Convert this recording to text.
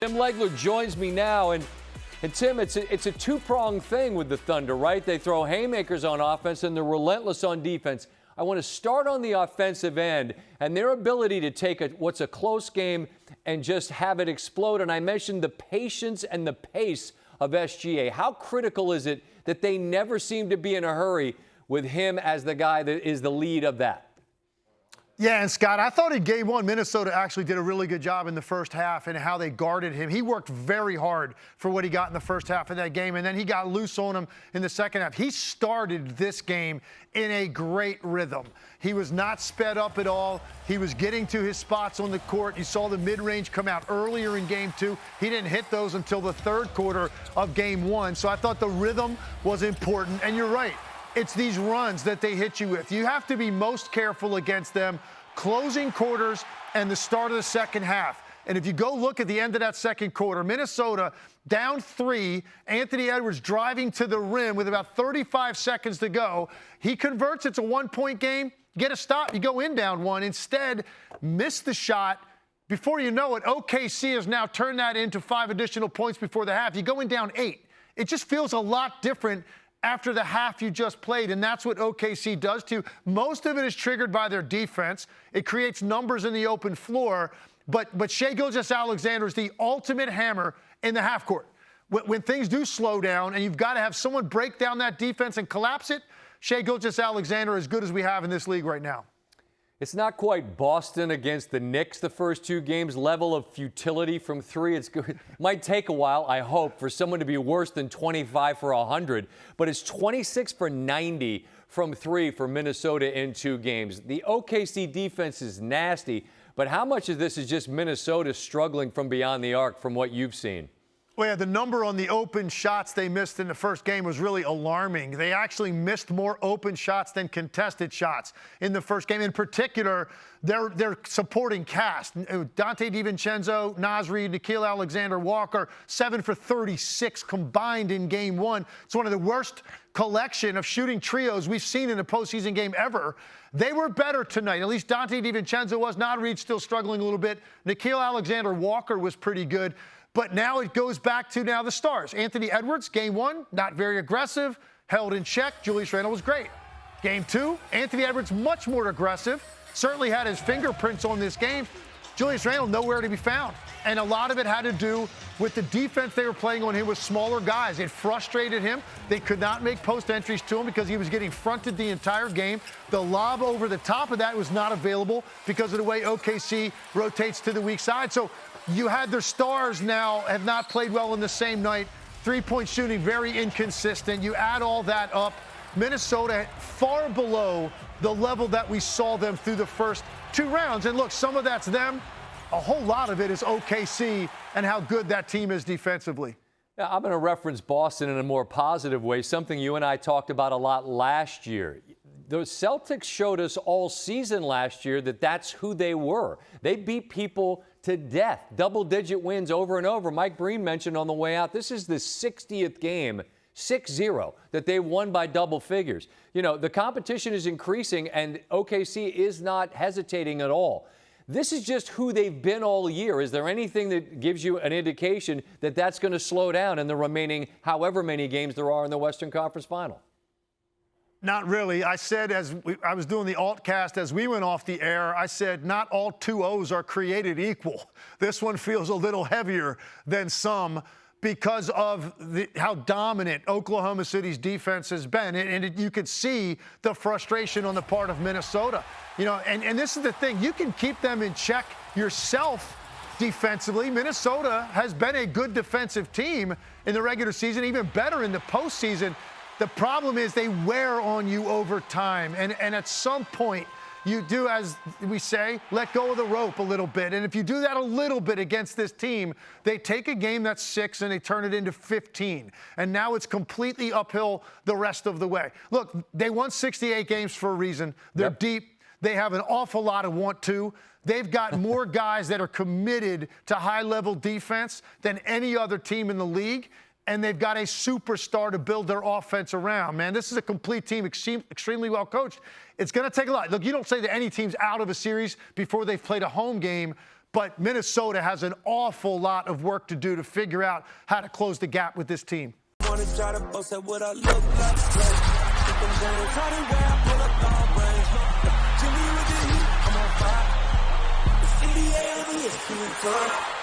Tim Legler joins me now, and Tim, it's a two-pronged thing with the Thunder, right? They throw haymakers on offense, and they're relentless on defense. I want to start on the offensive end and their ability to take what's a close game and just have it explode. And I mentioned the patience and the pace of SGA. How critical is it that they never seem to be in a hurry with him as the guy that is the lead of that? Yeah, and Scott, I thought in game one, Minnesota actually did a really good job in the first half and how they guarded him. He worked very hard for what he got in the first half of that game, and then he got loose on him in the second half. He started this game in a great rhythm. He was not sped up at all. He was getting to his spots on the court. You saw the mid-range come out earlier in game two. He didn't hit those until the third quarter of game one, so I thought the rhythm was important, and you're right. It's these runs that they hit you with. You have to be most careful against them closing quarters and the start of the second half. And if you go look at the end of that second quarter, Minnesota down 3, Anthony Edwards driving to the rim with about 35 seconds to go. He converts. It's a one-point game. Get a stop. You go in down 1. Instead, miss the shot. Before you know it, OKC has now turned that into 5 additional points before the half. You go in down 8. It just feels a lot different after the half you just played, and that's what OKC does to you. Most of it is triggered by their defense. It creates numbers in the open floor, but Shai Gilgeous-Alexander is the ultimate hammer in the half court. When things do slow down and you've got to have someone break down that defense and collapse it, Shai Gilgeous-Alexander is as good as we have in this league right now. It's not quite Boston against the Knicks the first 2 games. Level of futility from 3. It's good. Might take a while, I hope, for someone to be worse than 25 for 100. But it's 26 for 90 from 3 for Minnesota in 2 games. The OKC defense is nasty. But how much of this is just Minnesota struggling from beyond the arc from what you've seen? Well, yeah, the number on the open shots they missed in the first game was really alarming. They actually missed more open shots than contested shots in the first game. In particular, their supporting cast, Dante DiVincenzo, Naz Reid, Nickeil Alexander-Walker, 7 for 36 combined in game one. It's one of the worst collection of shooting trios we've seen in a postseason game ever. They were better tonight. At least Dante DiVincenzo was. Naz Reid still struggling a little bit. Nickeil Alexander-Walker was pretty good. But now it goes back to now the stars. Anthony Edwards, game one, not very aggressive, held in check. Julius Randle was great. Game 2, Anthony Edwards much more aggressive, certainly had his fingerprints on this game. Julius Randle nowhere to be found. And a lot of it had to do with the defense they were playing on him with smaller guys. It frustrated him. They could not make post entries to him because he was getting fronted the entire game. The lob over the top of that was not available because of the way OKC rotates to the weak side. So you had their stars now have not played well in the same night. 3-point shooting very inconsistent. You add all that up, Minnesota far below the level that we saw them through the first 2 rounds. And look, some of that's them. A whole lot of it is OKC and how good that team is defensively. Now, I'm going to reference Boston in a more positive way, something you and I talked about a lot last year. The Celtics showed us all season last year that that's who they were. They beat people to death, double-digit wins over and over. Mike Breen mentioned on the way out, this is the 60th game, 6-0, that they won by double figures. You know, the competition is increasing, and OKC is not hesitating at all. This is just who they've been all year. Is there anything that gives you an indication that that's going to slow down in the remaining however many games there are in the Western Conference Final? Not really. I said I was doing the altcast as we went off the air, I said not all 2-0s are created equal. This one feels a little heavier than some because of how dominant Oklahoma City's defense has been. And you could see the frustration on the part of Minnesota. You know, and this is the thing. You can keep them in check yourself defensively. Minnesota has been a good defensive team in the regular season, even better in the postseason. The problem is they wear on you over time. And at some point, you do, as we say, let go of the rope a little bit. And if you do that a little bit against this team, they take a game that's 6 and they turn it into 15. And now it's completely uphill the rest of the way. Look, they won 68 games for a reason. They're deep. They have an awful lot of want to. They've got more guys that are committed to high-level defense than any other team in the league. And they've got a superstar to build their offense around, man. This is a complete team, extremely well coached. It's going to take a lot. Look, you don't say that any team's out of a series before they've played a home game, but Minnesota has an awful lot of work to do to figure out how to close the gap with this team. Wanna try to boast at what I look like. Keep them down, try to wear, I pull up long range. Jimmy with the heat, I'm on fire. It's NBA, ESPN.